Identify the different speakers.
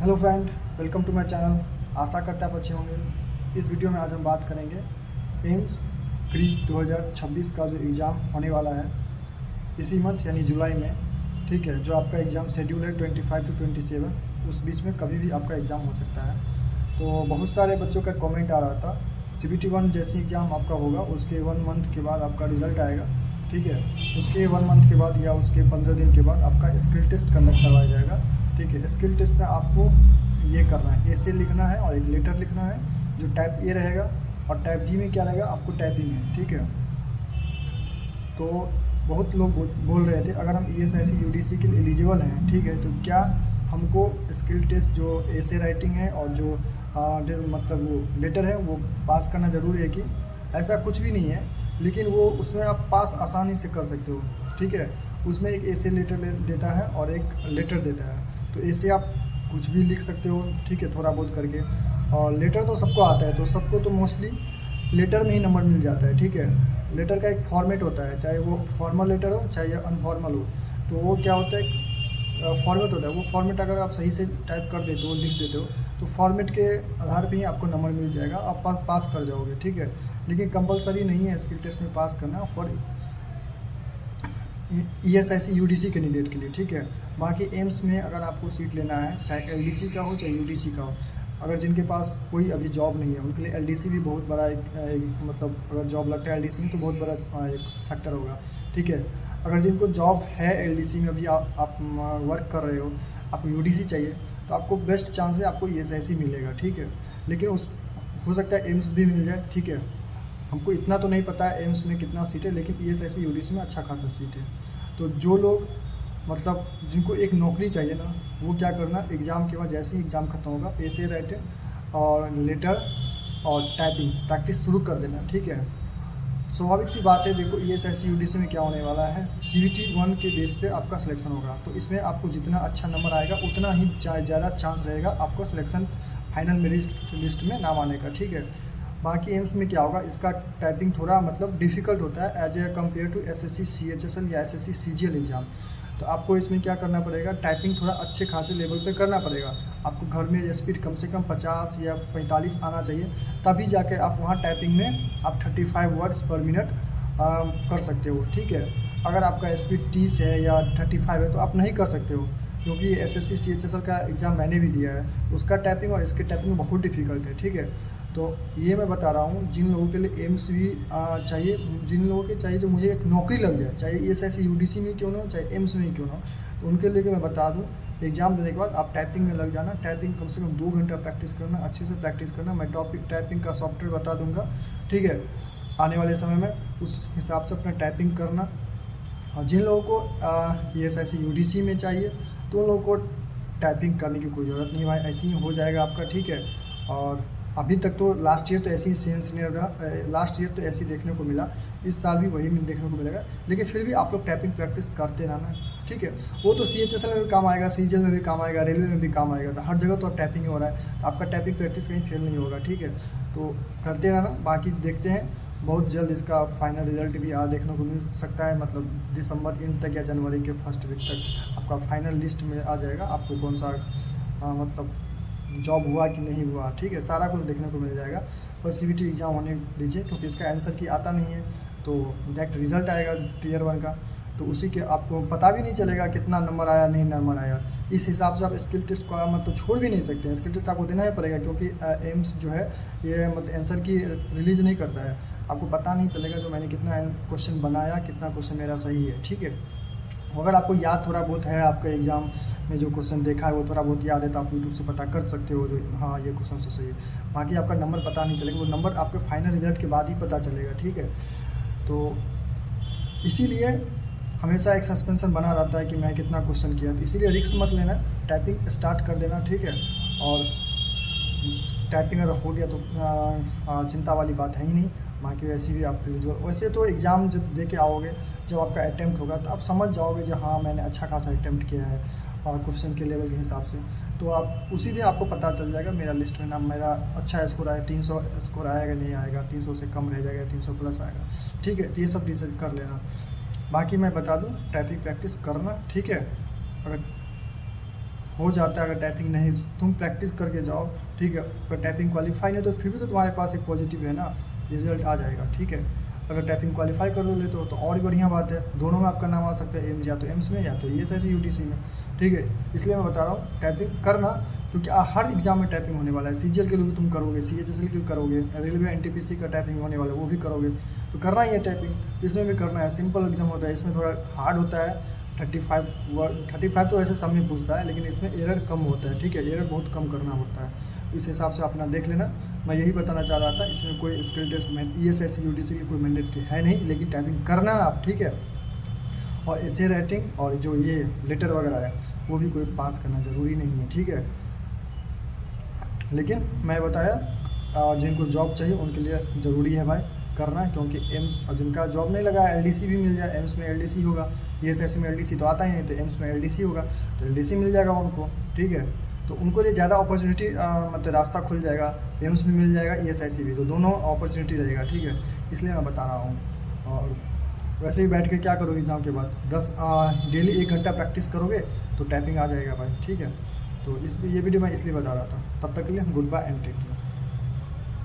Speaker 1: Hello friend, welcome to my channel. आशा करते हैं आप अच्छे होंगे। इस वीडियो में आज हम बात करेंगे एम्स क्री 2026 का जो एग्ज़ाम होने वाला है इसी मंथ यानी जुलाई में। ठीक है, जो आपका एग्ज़ाम शेड्यूल है 25 to 27, उस बीच में कभी भी आपका एग्ज़ाम हो सकता है। तो बहुत सारे बच्चों का कमेंट आ रहा था, CBT 1 जैसे एग्ज़ाम आपका होगा उसके 1 मंथ के बाद आपका रिज़ल्ट आएगा। ठीक है, उसके 1 मंथ के बाद या उसके 15 दिन के बाद आपका स्किल टेस्ट कंडक्ट करवाया जाएगा। ठीक है, स्किल टेस्ट में आपको ये करना है, ऐसे लिखना है और एक लेटर लिखना है जो टाइप ए रहेगा, और टाइप बी में क्या रहेगा आपको टाइपिंग है। ठीक है, तो बहुत लोग बोल रहे थे अगर हम ESIC UDC के लिए एलिजिबल हैं, ठीक है, तो क्या हमको स्किल टेस्ट जो ऐसे राइटिंग है और जो मतलब वो लेटर है वो पास करना ज़रूरी है कि? ऐसा कुछ भी नहीं है, लेकिन वो उसमें आप पास आसानी से कर सकते हो। ठीक है, उसमें एक ऐसे लेटर देता है और एक लेटर देता है, तो ऐसे आप कुछ भी लिख सकते हो। ठीक है, थोड़ा बहुत करके। और लेटर तो सबको आता है, तो सबको तो मोस्टली लेटर में ही नंबर मिल जाता है। ठीक है, लेटर का एक फॉर्मेट होता है, चाहे वो फॉर्मल लेटर हो चाहे अनफॉर्मल हो, तो वो क्या होता है फॉर्मेट होता है। वो फॉर्मेट अगर आप सही से टाइप कर देते हो, लिख देते हो, तो फॉर्मेट के आधार पे ही आपको नंबर मिल जाएगा, आप पास कर जाओगे। ठीक है, लेकिन कंपलसरी नहीं है स्किल टेस्ट में पास करना फॉर ESIC UDC कैंडिडेट के लिए। ठीक है, बाकी एम्स में अगर आपको सीट लेना है, चाहे LDC का हो चाहे UDC का हो, अगर जिनके पास कोई अभी जॉब नहीं है उनके लिए LDC भी बहुत बड़ा एक मतलब अगर जॉब लगता है LDC में तो बहुत बड़ा एक फैक्टर होगा। ठीक है, अगर जिनको जॉब है LDC में अभी आप वर्क कर रहे हो, आपको UDC चाहिए, तो आपको बेस्ट चांस है आपको ESIC मिलेगा। ठीक है, लेकिन उस हो सकता है एम्स भी मिल जाए। ठीक है, हमको इतना तो नहीं पता है एम्स में कितना सीट है, लेकिन ESIC UDC में अच्छा खासा सीट है। तो जो लोग मतलब जिनको एक नौकरी चाहिए ना, वो क्या करना, एग्ज़ाम के बाद जैसे ही एग्ज़ाम खत्म होगा ऐसे राइटिंग और लेटर और टाइपिंग प्रैक्टिस शुरू कर देना। ठीक है, स्वाभाविक सी बात है। देखो ESIC UDC में क्या होने वाला है, CBT 1 के बेस पे आपका सिलेक्शन होगा, तो इसमें आपको जितना अच्छा नंबर आएगा उतना ही ज़्यादा चांस रहेगा आपको सिलेक्शन फाइनल मेरिट लिस्ट में नाम आने का। ठीक है, बाकी एम्स में क्या होगा, इसका टाइपिंग थोड़ा मतलब डिफ़िकल्ट होता है as a compare to SSC CHSL या SSC CGL एग्ज़ाम। तो आपको इसमें क्या करना पड़ेगा, टाइपिंग थोड़ा अच्छे खासे लेवल पे करना पड़ेगा। आपको घर में स्पीड कम से कम 50 या 45 आना चाहिए, तभी जाकर आप वहाँ टाइपिंग में आप 35 वर्ड्स पर मिनट कर सकते हो। ठीक है, अगर आपका स्पीड 30 है या 35 है तो आप नहीं कर सकते हो, क्योंकि SSC CHSL का एग्ज़ाम मैंने भी दिया है, उसका टाइपिंग और इसके टाइपिंग बहुत डिफ़िकल्ट है। ठीक है, तो ये मैं बता रहा हूँ जिन लोगों के लिए एम्स भी चाहिए, जिन लोगों के चाहिए जो मुझे एक नौकरी लग जाए, चाहे ESIC UDC में क्यों ना हो चाहे एम्स में ही क्यों ना हो, तो उनके लिए मैं बता दूँ एग्ज़ाम देने के बाद आप टाइपिंग में लग जाना। टाइपिंग कम से कम 2 घंटा प्रैक्टिस करना, अच्छे से प्रैक्टिस करना। मैं टाइपिंग का सॉफ्टवेयर बता दूँगा। ठीक है, आने वाले समय में उस हिसाब से अपना टाइपिंग करना। और जिन लोगों को ESIC UDC में चाहिए तो उन लोगों को टाइपिंग करने की कोई ज़रूरत नहीं भाई, ऐसे ही हो जाएगा आपका। ठीक है, और अभी तक तो लास्ट ईयर तो ऐसे ही सेम सीनियर रहा, लास्ट ईयर तो ऐसे ही देखने को मिला, इस साल भी वही देखने को मिलेगा। लेकिन फिर भी आप लोग टाइपिंग प्रैक्टिस करते रहना। ठीक है, वो तो CHSL में भी काम आएगा, CGL में भी काम आएगा, रेलवे में भी काम आएगा, तो हर जगह तो अब टाइपिंग हो रहा है, तो आपका टाइपिंग प्रैक्टिस कहीं फेल नहीं होगा। ठीक है, तो करते रहना। बाकी देखते हैं, बहुत जल्द इसका फाइनल रिजल्ट भी देखने को मिल सकता है, मतलब दिसंबर एंड तक या जनवरी के फर्स्ट वीक तक आपका फाइनल लिस्ट में आ जाएगा, आपको कौन सा मतलब जॉब हुआ कि नहीं हुआ। ठीक है, सारा कुछ देखने को मिल जाएगा। बस CBT एग्ज़ाम होने दीजिए, क्योंकि इसका आंसर की आता नहीं है, तो डायरेक्ट रिज़ल्ट आएगा टियर 1 का, तो उसी के आपको पता भी नहीं चलेगा कितना नंबर आया नहीं नंबर आया। इस हिसाब से आप स्किल टेस्ट को मतलब छोड़ भी नहीं सकते हैं, स्किल टेस्ट आपको देना ही पड़ेगा, क्योंकि एम्स जो है ये मतलब आंसर की रिलीज़ नहीं करता है, आपको पता नहीं चलेगा जो मैंने कितना क्वेश्चन बनाया, कितना क्वेश्चन मेरा सही है। ठीक है, अगर आपको याद थोड़ा बहुत है, आपका एग्ज़ाम में जो क्वेश्चन देखा है वो थोड़ा बहुत याद है, तो आप यूट्यूब से पता कर सकते हो जो हाँ ये क्वेश्चन से सही है। बाकी आपका नंबर पता नहीं चलेगा, वो नंबर आपके फाइनल रिजल्ट के बाद ही पता चलेगा। ठीक है, तो इसीलिए हमेशा एक सस्पेंशन बना रहता है कि मैं कितना क्वेश्चन किया, तो इसीलिए रिस्क मत लेना, टाइपिंग स्टार्ट कर देना। ठीक है, और टाइपिंग अगर हो गया तो चिंता वाली बात है ही नहीं। बाकी वैसे भी आप एलिजिबल, वैसे तो एग्ज़ाम जब दे के आओगे, जब आपका अटैम्प्ट होगा तो आप समझ जाओगे जो हाँ मैंने अच्छा खासा अटैम्प्ट किया है, और क्वेश्चन के लेवल के हिसाब से, तो आप उसी दिन आपको पता चल जाएगा मेरा लिस्ट में नाम, मेरा अच्छा स्कोर आया, 300 स्कोर आएगा नहीं आएगा, 300 से कम रह जाएगा, 300 प्लस आएगा। ठीक है, ये सब डिसाइड कर लेना। बाकी मैं बता दूँ टाइपिंग प्रैक्टिस करना। ठीक है, अगर हो जाता है। अगर टाइपिंग नहीं तुम प्रैक्टिस करके जाओ, ठीक है, अगर टाइपिंग क्वालिफाई नहीं तो फिर भी तो तुम्हारे पास एक पॉजिटिव है ना, रिजल्ट आ जाएगा, ठीक है। अगर टाइपिंग क्वालिफाई कर लो लेते हो तो और ही बढ़िया बात है, दोनों में आपका नाम आ सकता है, या तो एम्स में या तो ESIC UTC में, ठीक है। इसलिए मैं बता रहा हूँ टाइपिंग करना, क्योंकि हर एग्जाम में टाइपिंग होने वाला है। CGL के लिए भी तुम करोगे, CHSL के लिए करोगे, रेलवे NTPC का टाइपिंग होने वाला है वो भी करोगे, तो करना ही है टाइपिंग, इसमें भी करना है। सिंपल एग्जाम होता है, इसमें थोड़ा हार्ड होता है, 35 तो ऐसे सब में पूछता है, लेकिन इसमें एरर कम होता है, ठीक है, एरर बहुत कम करना होता है। इस हिसाब से अपना देख लेना, मैं यही बताना चाह रहा था। इसमें कोई स्किल टेस्ट ESIC UTC की कोई मैंडेटरी है नहीं, लेकिन टाइपिंग करना है आप, ठीक है। और ऐसे राइटिंग और जो ये लेटर वगैरह है वो भी कोई पास करना ज़रूरी नहीं है, ठीक है। लेकिन मैं बताया जिनको जॉब चाहिए उनके लिए ज़रूरी है भाई करना, क्योंकि एम्स, और जिनका जॉब नहीं लगा LDC भी मिल जाए, एम्स में LDC होगा, ESIC में LDC तो आता ही नहीं, तो एम्स में LDC होगा, तो LDC मिल जाएगा उनको, ठीक है। तो उनको लिए ज़्यादा अपॉर्चुनिटी मतलब रास्ता खुल जाएगा, एम्स भी मिल जाएगा, ESIC भी, तो दोनों अपॉर्चुनिटी रहेगा, ठीक है। इसलिए मैं बता रहा हूँ। और वैसे ही बैठ के क्या करोगे एग्ज़ाम के बाद, डेली 1 घंटा प्रैक्टिस करोगे तो टाइपिंग आ जाएगा भाई, ठीक है। तो ये वीडियो मैं इसलिए बता रहा था। तब तक के लिए goodbye and take care.